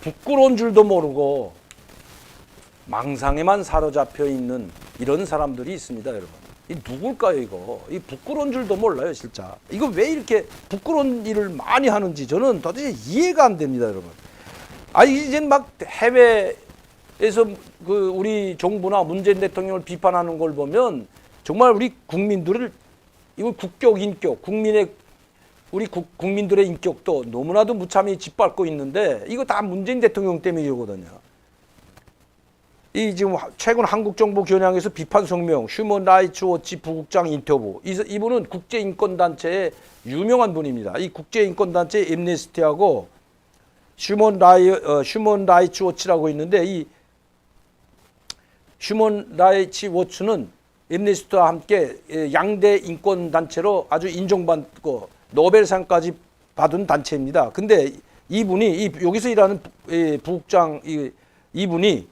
부끄러운 줄도 모르고 망상에만 사로잡혀 있는 이런 사람들이 있습니다, 여러분. 이 누굴까요, 이거? 이 부끄러운 줄도 몰라요, 진짜. 이거 왜 이렇게 부끄러운 일을 많이 하는지 저는 도대체 이해가 안 됩니다, 여러분. 이제 막 해외에서 그 우리 정부나 문재인 대통령을 비판하는 걸 보면 정말 우리 국민들을 이거 국격, 인격, 우리 국민들의 인격도 너무나도 무참히 짓밟고 있는데 이거 다 문재인 대통령 때문이거든요. 이 지금 최근 한국 정부 겨냥해서 비판 성명, 휴먼 라이츠 워치 부국장 인터뷰. 이분은 국제인권단체의 유명한 분입니다. 이 국제인권단체 엠네스티하고 휴먼 라이츠 워치라고 있는데 이 휴먼 라이츠 워치는 엠네스티와 함께 양대 인권단체로 아주 인정받고 노벨상까지 받은 단체입니다. 근데 이분이 여기서 일하는 부국장 이분이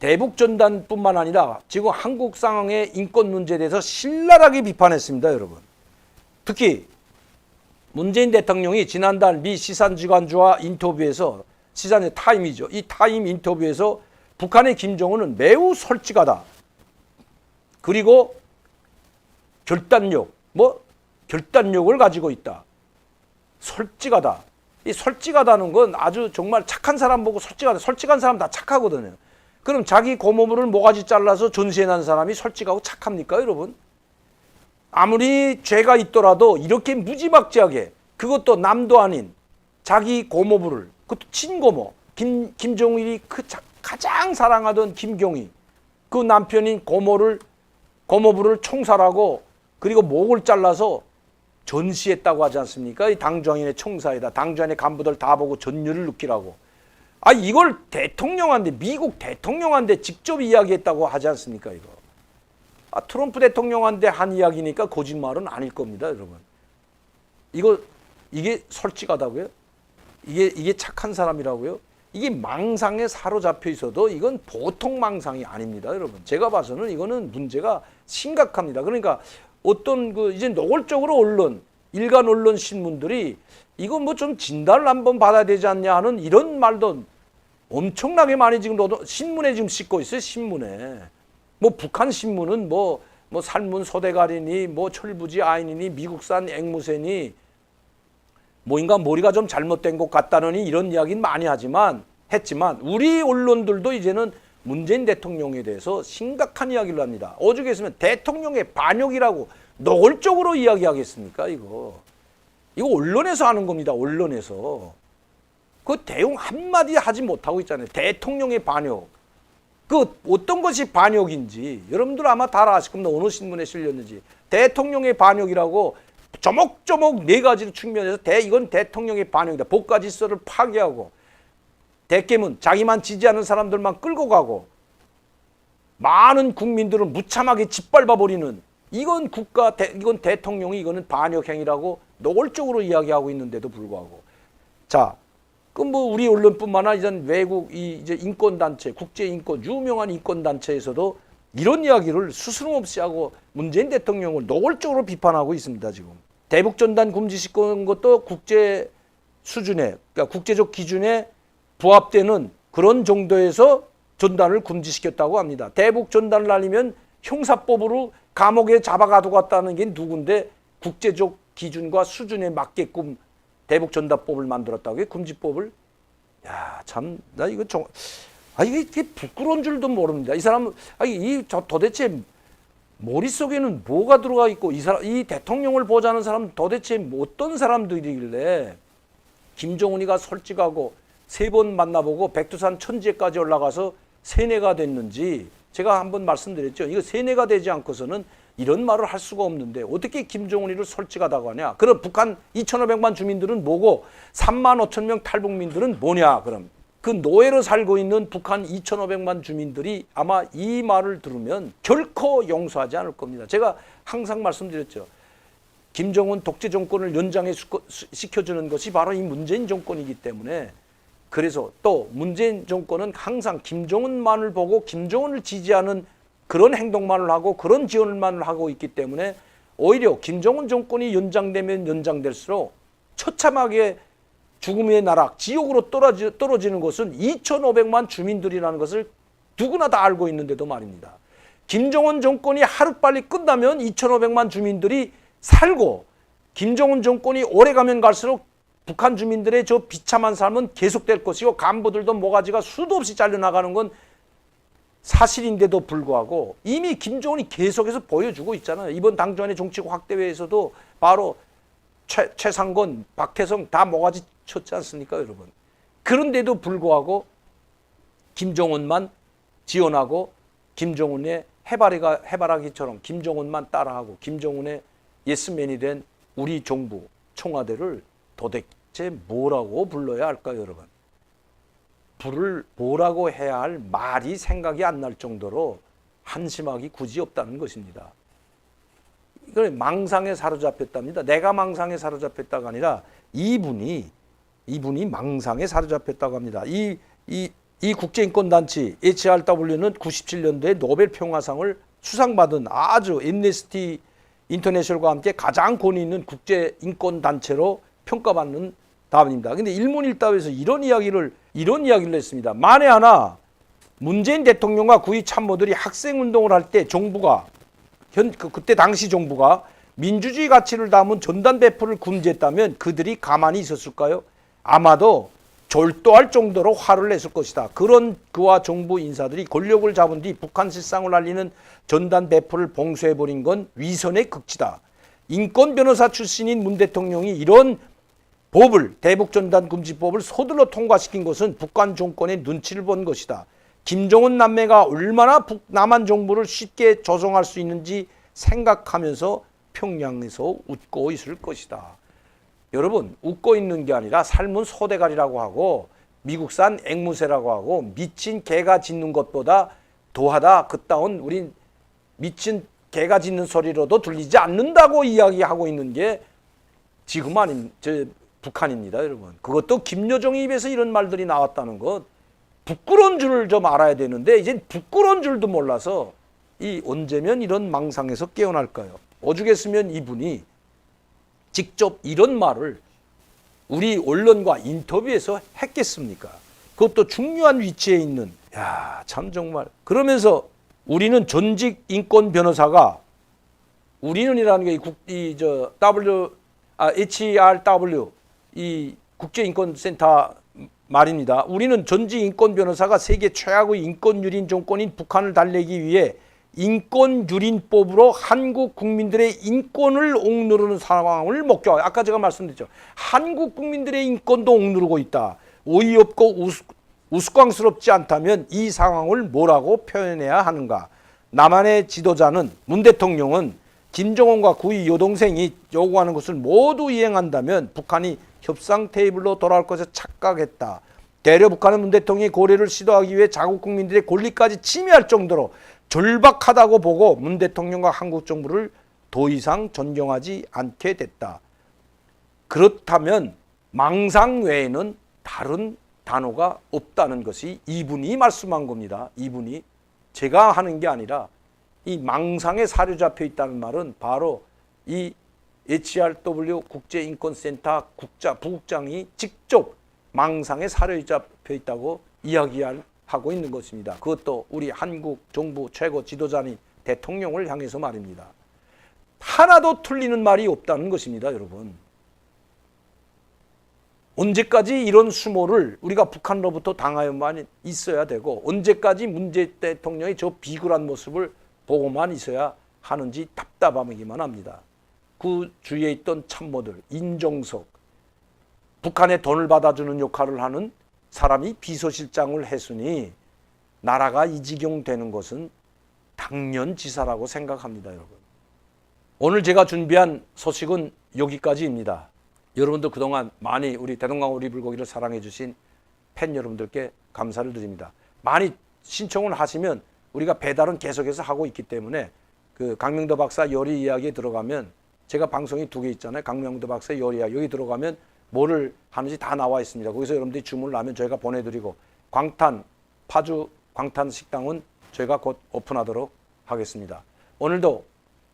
대북전단뿐만 아니라 지금 한국 상황의 인권 문제에 대해서 신랄하게 비판했습니다, 여러분. 특히 문재인 대통령이 지난달 미 시산지간주와 인터뷰에서 시산의 타임이죠. 이 타임 인터뷰에서 북한의 김정은은 매우 솔직하다. 그리고 결단력을 가지고 있다. 솔직하다. 이 솔직하다는 건 아주 정말 착한 사람 보고 솔직하다. 솔직한 사람 다 착하거든요. 그럼 자기 고모부를 모가지 잘라서 전시해놓은 사람이 솔직하고 착합니까, 여러분? 아무리 죄가 있더라도 이렇게 무지막지하게 그것도 남도 아닌 자기 고모부를, 그것도 친고모, 김정일이 가장 사랑하던 김경희, 그 남편인 고모부를 총살하고 그리고 목을 잘라서 전시했다고 하지 않습니까? 이 당정인의 총사에다 당정인의 간부들 다 보고 전율을 느끼라고. 이걸 미국 대통령한테 직접 이야기했다고 하지 않습니까, 이거? 트럼프 대통령한테 한 이야기니까 거짓말은 아닐 겁니다, 여러분. 이게 솔직하다고요? 이게 착한 사람이라고요? 이게 망상에 사로잡혀 있어도 이건 보통 망상이 아닙니다, 여러분. 제가 봐서는 이거는 문제가 심각합니다. 그러니까 어떤 이제 노골적으로 일간 언론 신문들이 이거 뭐 좀 진단을 한번 받아야 되지 않냐 하는 이런 말도 엄청나게 많이 지금 신문에 지금 싣고 있어요, 신문에. 뭐 북한 신문은 뭐 살문 소대가리니 뭐 철부지 아인이니 미국산 앵무새니 뭐인가 머리가 좀 잘못된 것 같다느니 이런 이야기는 많이 했지만 우리 언론들도 이제는 문재인 대통령에 대해서 심각한 이야기를 합니다. 오죽 했으면 대통령의 반역이라고 노골적으로 이야기하겠습니까, 이거. 이거 언론에서 하는 겁니다, 언론에서. 그 대응 한마디 하지 못하고 있잖아요. 대통령의 반역. 그 어떤 것이 반역인지 여러분들 아마 다 아실 겁니다. 어느 신문에 실렸는지. 대통령의 반역이라고 조목조목 4가지 측면에서 이건 대통령의 반역이다. 법과 질서를 파괴하고 대깨문 자기만 지지하는 사람들만 끌고 가고 많은 국민들을 무참하게 짓밟아버리는 이건 대통령이 이거는 반역행위라고 노골적으로 이야기하고 있는데도 불구하고 자, 우리 언론뿐만 아니라 외국 이제 인권단체, 국제인권 유명한 인권단체에서도 이런 이야기를 스스럼없이 하고 문재인 대통령을 노골적으로 비판하고 있습니다, 지금. 대북전단 금지시키는 것도 국제 수준에, 그러니까 국제적 기준에 부합되는 그런 정도에서 전단을 금지시켰다고 합니다. 대북전단을 날리면 형사법으로 감옥에 잡아가두고 갔다는 게 누군데 국제적 기준과 수준에 맞게끔 대북전단법을 만들었다고요? 금지법을? 야, 참, 나 이거 이게 부끄러운 줄도 모릅니다. 이 사람은, 도대체 머릿속에는 뭐가 들어가 있고, 이 대통령을 보자는 사람은 도대체 어떤 사람들이길래 김정은이가 솔직하고 3번 만나보고 백두산 천지에까지 올라가서 세뇌가 됐는지 제가 한번 말씀드렸죠. 이거 세뇌가 되지 않고서는 이런 말을 할 수가 없는데 어떻게 김정은이를 솔직하다고 하냐. 그럼 북한 2,500만 주민들은 뭐고 3만 5천 명 탈북민들은 뭐냐. 그럼 그 노예로 살고 있는 북한 2,500만 주민들이 아마 이 말을 들으면 결코 용서하지 않을 겁니다. 제가 항상 말씀드렸죠. 김정은 독재 정권을 연장시켜주는 것이 바로 이 문재인 정권이기 때문에 그래서 또 문재인 정권은 항상 김정은만을 보고 김정은을 지지하는 그런 행동만을 하고 그런 지원만을 하고 있기 때문에 오히려 김정은 정권이 연장되면 연장될수록 처참하게 죽음의 나락, 지옥으로 떨어지는 것은 2,500만 주민들이라는 것을 누구나 다 알고 있는데도 말입니다. 김정은 정권이 하루빨리 끝나면 2,500만 주민들이 살고, 김정은 정권이 오래가면 갈수록 북한 주민들의 저 비참한 삶은 계속될 것이고, 간부들도 모가지가 수도 없이 잘려나가는 건 사실인데도 불구하고 이미 김정은이 계속해서 보여주고 있잖아요. 이번 당주안의 정치국 확대회에서도 바로 최상건, 박태성 다 모가지 쳤지 않습니까, 여러분? 그런데도 불구하고 김정은만 지원하고, 김정은의 해바라기처럼 김정은만 따라하고, 김정은의 예스맨이 된 우리 정부, 청와대를 도대체 뭐라고 불러야 할까요, 여러분? 불을 뭐라고 해야 할 말이 생각이 안 날 정도로 한심하기 굳이 없다는 것입니다. 이걸 망상에 사로잡혔답니다. 내가 망상에 사로잡혔다가 아니라 이분이 망상에 사로잡혔다고 합니다. 이 국제인권단체 HRW는 97년도에 노벨 평화상을 수상받은 아주 엠네스티 인터내셔널과 함께 가장 권위 있는 국제인권단체로 평가받는 답입니다. 그런데 일문일답에서 이런 이야기를 했습니다. 만에 하나 문재인 대통령과 그의 참모들이 학생운동을 할 때 정부가 그때 당시 정부가 민주주의 가치를 담은 전단 배포를 금지했다면 그들이 가만히 있었을까요? 아마도 졸도할 정도로 화를 냈을 것이다. 그런 그와 정부 인사들이 권력을 잡은 뒤 북한 실상을 알리는 전단 배포를 봉쇄해버린 건 위선의 극치다. 인권 변호사 출신인 문 대통령이 이런 법을, 대북전단금지법을 서둘러 통과시킨 것은 북한 정권의 눈치를 본 것이다. 김정은 남매가 얼마나 북남한 정부를 쉽게 조성할 수 있는지 생각하면서 평양에서 웃고 있을 것이다. 여러분, 웃고 있는 게 아니라 삶은 소대가리라고 하고 미국산 앵무새라고 하고 미친 개가 짖는 것보다 더하다. 그따운 우린 미친 개가 짖는 소리로도 들리지 않는다고 이야기하고 있는 게 지금 북한입니다, 여러분. 그것도 김여정의 입에서 이런 말들이 나왔다는 것, 부끄러운 줄을 좀 알아야 되는데 이제 부끄러운 줄도 몰라서 언제면 이런 망상에서 깨어날까요? 오죽했으면 이분이 직접 이런 말을 우리 언론과 인터뷰에서 했겠습니까? 그것도 중요한 위치에 있는, 참 정말. 그러면서 우리는 전직 인권 변호사가, 우리는이라는 게 HRW 이 국제인권센터 말입니다. 우리는 전직 인권 변호사가 세계 최악의 인권유린 정권인 북한을 달래기 위해 인권유린법으로 한국 국민들의 인권을 억누르는 상황을 목격하고, 아까 제가 말씀드렸죠. 한국 국민들의 인권도 억누르고 있다. 어이없고 우스꽝스럽지 않다면 이 상황을 뭐라고 표현해야 하는가? 남한의 지도자는, 문 대통령은 김정은과 그의 여동생이 요구하는 것을 모두 이행한다면 북한이 협상 테이블로 돌아올 것을 착각했다. 대려 북한은 문 대통령이 고려를 시도하기 위해 자국 국민들의 권리까지 침해할 정도로 절박하다고 보고 문 대통령과 한국 정부를 더 이상 존경하지 않게 됐다. 그렇다면 망상 외에는 다른 단어가 없다는 것이 이분이 말씀한 겁니다. 이분이, 제가 하는 게 아니라 이 망상에 사로잡혀 있다는 말은 바로 이 HRW 국제인권센터 부국장이 직접 망상에 사로잡혀 있다고 이야기하고 있는 것입니다. 그것도 우리 한국 정부 최고 지도자인 대통령을 향해서 말입니다. 하나도 틀리는 말이 없다는 것입니다, 여러분. 언제까지 이런 수모를 우리가 북한으로부터 당하여만 있어야 되고, 언제까지 문재인 대통령의 저 비굴한 모습을 보고만 있어야 하는지 답답하기만 합니다. 그 주위에 있던 참모들, 인정석, 북한에 돈을 받아주는 역할을 하는 사람이 비서실장을 했으니 나라가 이 지경 되는 것은 당연지사라고 생각합니다, 여러분. 오늘 제가 준비한 소식은 여기까지입니다. 여러분들 그동안 많이 우리 대동강 오리불고기를 사랑해 주신 팬 여러분들께 감사를 드립니다. 많이 신청을 하시면 우리가 배달은 계속해서 하고 있기 때문에 그 강명도 박사 요리 이야기에 들어가면, 제가 방송이 2개 있잖아요. 강명도 박사 요리 이야기, 여기 들어가면 뭐를 하는지 다 나와 있습니다. 거기서 여러분들이 주문을 하면 저희가 보내드리고, 파주 광탄 식당은 저희가 곧 오픈하도록 하겠습니다. 오늘도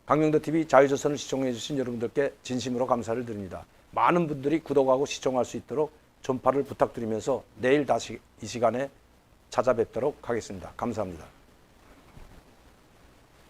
강명도TV 자유조선을 시청해 주신 여러분들께 진심으로 감사를 드립니다. 많은 분들이 구독하고 시청할 수 있도록 전파를 부탁드리면서 내일 다시 이 시간에 찾아뵙도록 하겠습니다. 감사합니다.